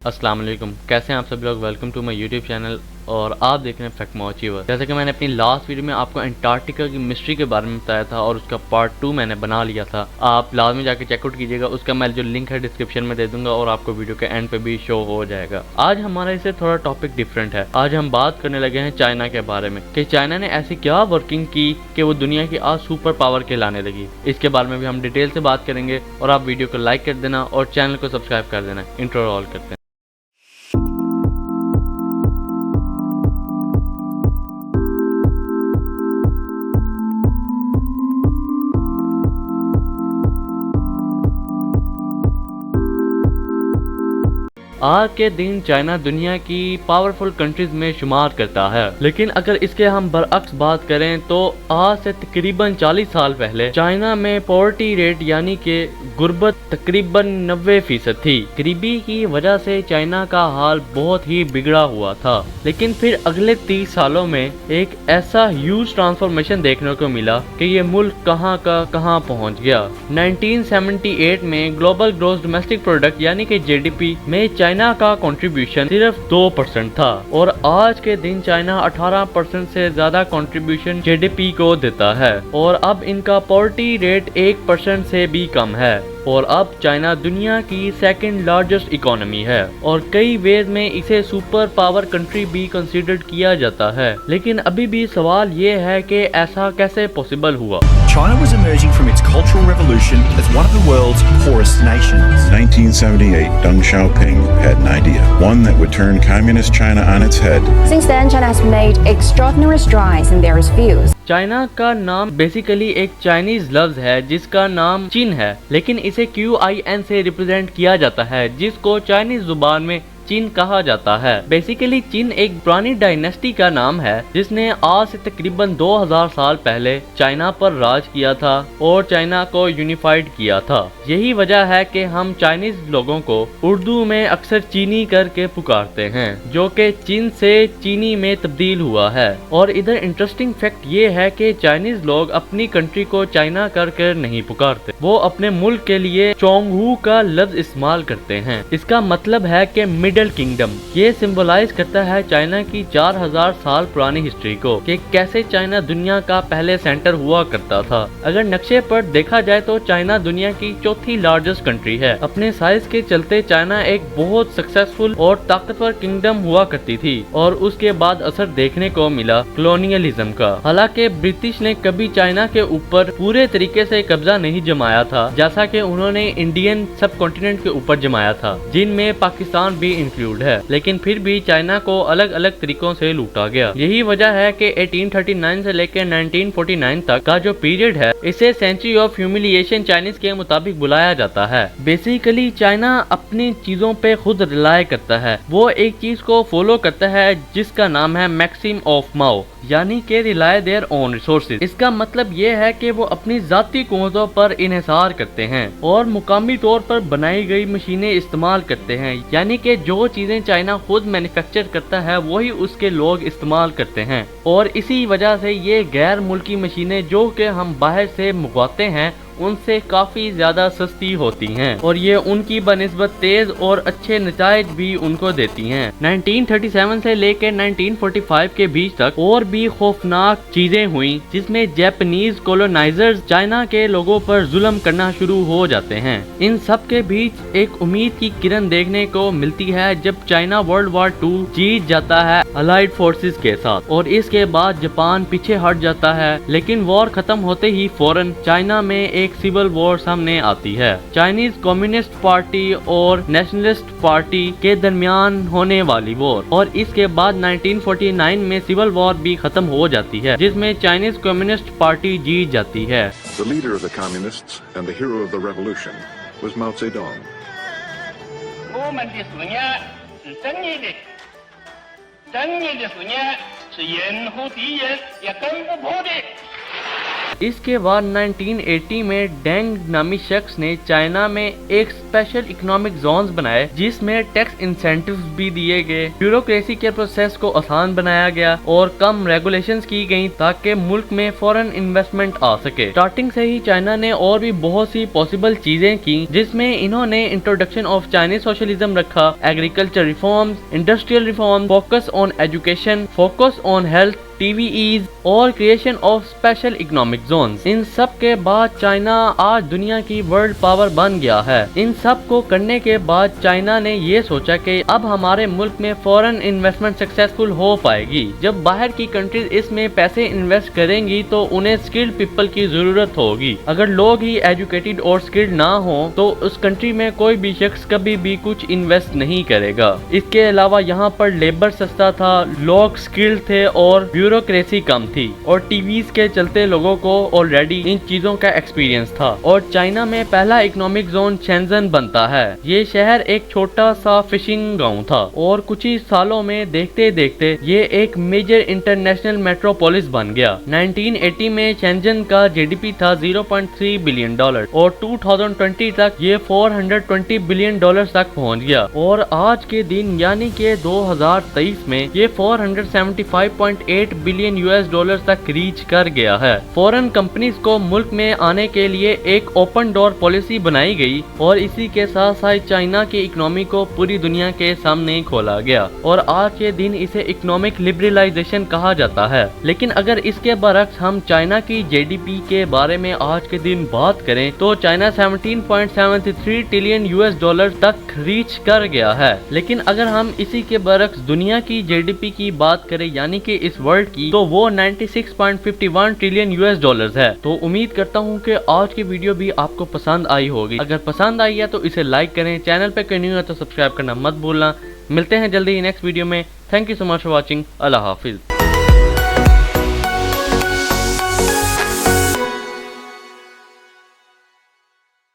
अस्सलाम वालेकुम, कैसे हैं आप सब लोग। Welcome to my YouTube channel और आप देख रहे हैं फैक्टमो अचीवर। जैसे कि मैंने अपनी लास्ट वीडियो में आपको अंटार्कटिका की मिस्ट्री के बारे में बताया था और उसका पार्ट 2 मैंने बना लिया था। आप लाजमी जाके चेकआउट कीजिएगा, उसका मैं जो लिंक है डिस्क्रिप्शन में दे दूंगा और आपको वीडियो के एंड पे भी शो हो जाएगा। आज हमारा इससे थोड़ा टॉपिक डिफरेंट है। आज हम बात करने लगे हैं चाइना के बारे में कि चाइना ने ऐसी क्या वर्किंग की कि वो दुनिया की आज सुपर पावर कहलाने लगी। इसके बारे में भी हम डिटेल से बात करेंगे और आप वीडियो को लाइक कर देना और चैनल को सब्सक्राइब कर देना। इंट्रो रोल करते हैं। आज के दिन चाइना दुनिया की पावरफुल कंट्रीज में शुमार करता है, लेकिन अगर इसके हम बरअक्स बात करें तो आज से तकरीबन 40 साल पहले चाइना में पॉवर्टी रेट यानी कि गुर्बत तकरीबन 90% थी। गरीबी की वजह से चाइना का हाल बहुत ही बिगड़ा हुआ था, लेकिन फिर अगले 30 सालों में एक ऐसा ह्यूज ट्रांसफॉर्मेशन देखने को मिला कि ये मुल्क कहां का कहां पहुंच गया। 1978 में ग्लोबल ग्रॉस डोमेस्टिक प्रोडक्ट यानी कि जीडीपी में चाइना का कंट्रीब्यूशन सिर्फ 2% था और आज के दिन चाइना 18% से ज्यादा कंट्रीब्यूशन जीडीपी को देता है और अब इनका पॉवर्टी रेट 1% से भी कम है और अब चाइना दुनिया की सेकंड लार्जेस्ट इकोनॉमी है और कई वेज में इसे सुपर पावर कंट्री भी कंसीडर किया जाता है। लेकिन अभी भी सवाल ये है कि ऐसा कैसे पॉसिबल हुआ। China was emerging from its Cultural Revolution as one of the world's poorest nations. 1978, Deng Xiaoping had an idea, one that would turn communist China on its head. Since then, China has made extraordinary strides in various fields. China का नाम basically एक Chinese लफ्ज है जिसका नाम चीन है, लेकिन इसे QIN से रिप्रेजेंट किया जाता है जिसको चाइनीज जुबान में चीन कहा जाता है। बेसिकली चीन एक पुरानी डायनेस्टी का नाम है जिसने आज से तकरीबन 2000 साल पहले चाइना पर राज किया था और चाइना को यूनिफाइड किया था। यही वजह है कि हम चाइनीज लोगों को उर्दू में अक्सर चीनी करके पुकारते हैं, जो कि चीन से चीनी में तब्दील हुआ है। और इधर इंटरेस्टिंग फैक्ट ये है कि चाइनीज लोग अपनी कंट्री को चाइना कर नहीं पुकारते, वो अपने मुल्क के लिए चोंगहू का लफ्ज इस्तेमाल करते हैं। इसका मतलब है कि मिडल किंगडम। ये सिंबलाइज करता है चाइना की 4000 साल पुरानी हिस्ट्री को कि कैसे चाइना दुनिया का पहले सेंटर हुआ करता था। अगर नक्शे पर देखा जाए तो चाइना दुनिया की चौथी लार्जेस्ट कंट्री है। अपने साइज के चलते चाइना एक बहुत सक्सेसफुल और ताकतवर किंगडम हुआ करती थी और उसके बाद असर देखने को मिला कॉलोनियलिज्म का। हालांकि ब्रिटिश ने कभी चाइना के ऊपर पूरे तरीके से कब्जा नहीं जमाया था, जैसा कि उन्होंने इंडियन सब कॉन्टिनेंट के ऊपर जमाया था, जिनमें पाकिस्तान भी इंक्लूड है। लेकिन फिर भी चाइना को अलग अलग तरीकों से लूटा गया। यही वजह है कि 1839 से लेकर 1949 तक का जो पीरियड है इसे सेंचुरी ऑफ ह्यूमिलिएशन चाइनीज के मुताबिक बुलाया जाता है। बेसिकली चाइना अपनी चीजों पे खुद रिलाय करता है, वो एक चीज को फॉलो करता है जिसका नाम है मैक्सिम ऑफ माओ, यानी कि रिलाय देयर ओन रिसोर्सेज। इसका मतलब ये है कि वो अपनी जाती कुव्वतों पर इन्हिसार करते हैं और मुकामी तौर पर बनाई गई मशीनें इस्तेमाल करते हैं, यानी कि जो चीजें चाइना खुद मैन्युफैक्चर करता है वही उसके लोग इस्तेमाल करते हैं। और इसी वजह से ये गैर मुल्की मशीनें जो कि हम बाहर से मंगवाते हैं उनसे काफी ज्यादा सस्ती होती हैं और ये उनकी बनिस्बत तेज और अच्छे नताइज भी उनको देती हैं। 1937 से लेकर 1945 के बीच तक और भी खौफनाक चीजें हुई जिसमें जापानीज कॉलोनाइजर्स चाइना के लोगों पर जुल्म करना शुरू हो जाते हैं। इन सब के बीच एक उम्मीद की किरण देखने को मिलती है जब चाइना वर्ल्ड वॉर 2 जीत जाता है अलाइड फोर्सेस के साथ और इसके बाद जापान पीछे हट जाता है। लेकिन वॉर खत्म होते ही फौरन चाइना में एक सिविल वॉर सामने आती है। चाइनीज कम्युनिस्ट पार्टी और नेशनलिस्ट पार्टी के दरमियान होने वाली वॉर और इसके बाद 1949 में सिविल वॉर भी खत्म हो जाती है जिसमें चाइनीज कम्युनिस्ट पार्टी जीत जाती है। The leader of the communists and the hero of the revolution was Mao Zedong. 我们的思念是正义的，正义的思念是任何敌人也攻不破的。اس کے بعد 1980 میں ڈینگ نامی شخص نے چائنا میں ایک اسپیشل اکنامک زونز بنائے جس میں ٹیکس انسینٹیوز بھی دیے گئے، بیوروکریسی کے پروسیس کو آسان بنایا گیا اور کم ریگولیشنز کی گئیں تاکہ ملک میں فورن انویسٹمنٹ آ سکے۔ اسٹارٹنگ سے ہی چائنا نے اور بھی بہت سی پاسبل چیزیں کی جس میں انہوں نے انٹروڈکشن آف چائنیز سوشلزم رکھا، agriculture reforms, industrial reform, focus on education, focus on health, T V Es اور creation of special economic zones. ان سب کے بعد چائنا آج دنیا کی ورلڈ پاور بن گیا ہے۔ ان سب کو کرنے کے بعد چائنا نے یہ سوچا کہ اب ہمارے ملک میں فورن انویسٹمنٹ سکسیسفل ہو پائے گی۔ جب باہر کی کنٹریز اس میں پیسے انویسٹ کریں گی تو انہیں اسکلڈ پیپل کی ضرورت ہوگی۔ اگر لوگ ہی ایجوکیٹڈ اور اسکلڈ نہ ہوں تو اس کنٹری میں کوئی بھی شخص کبھی بھی کچھ انویسٹ نہیں کرے گا۔ اس کے علاوہ یہاں پر لیبر سستا تھا، لوگ اسکلڈ تھے اور بیوروکریسی کم تھی، اور ٹی ویز کے چلتے لوگوں کو آلریڈی ان چیزوں کا ایکسپیرینس تھا۔ اور چائنا میں پہلا اکنامک زون شینزن بنتا ہے۔ یہ شہر ایک چھوٹا سا فشنگ گاؤں تھا اور کچھ ہی سالوں میں دیکھتے دیکھتے یہ ایک میجر انٹرنیشنل میٹروپولس بن گیا۔ 1980 میں شینزن کا جی ڈی پی تھا $0.3 بلین اور 2020 تک یہ $420 بلین تک پہنچ گیا، اور آج کے دن یعنی کہ 2023 میں یہ $475.8 بلین تک ریچ کر گیا ہے۔ فورن کمپنیز کو ملک میں آنے کے لیے ایک اوپن ڈور پالیسی بنائی گئی اور اسی کے ساتھ ساتھ چائنا کی اکنامی کو پوری دنیا کے سامنے کھولا گیا، اور آج کے دن اسے اکنامک لبرلائزیشن کہا جاتا ہے۔ لیکن اگر اس کے برعکس ہم چائنا کی جی ڈی پی کے بارے میں آج کے دن بات کریں تو چائنا $17.73 ٹریلین تک ریچ کر گیا ہے۔ لیکن اگر ہم اسی کے برعکس دنیا کی جی ڈی پی کی بات کریں یعنی کہ اس ورلڈ کی، تو وہ $96.51 ٹریلین ہے۔ تو امید کرتا ہوں کہ آج کی ویڈیو بھی آپ کو پسند آئی ہوگی۔ اگر پسند آئی ہے تو اسے لائک کریں، چینل پہ کوئی نیو ہے تو سبسکرائب کرنا مت بھولنا۔ ملتے ہیں جلدی نیکسٹ ویڈیو میں۔ Thank you so much for watching. Allah حافظ۔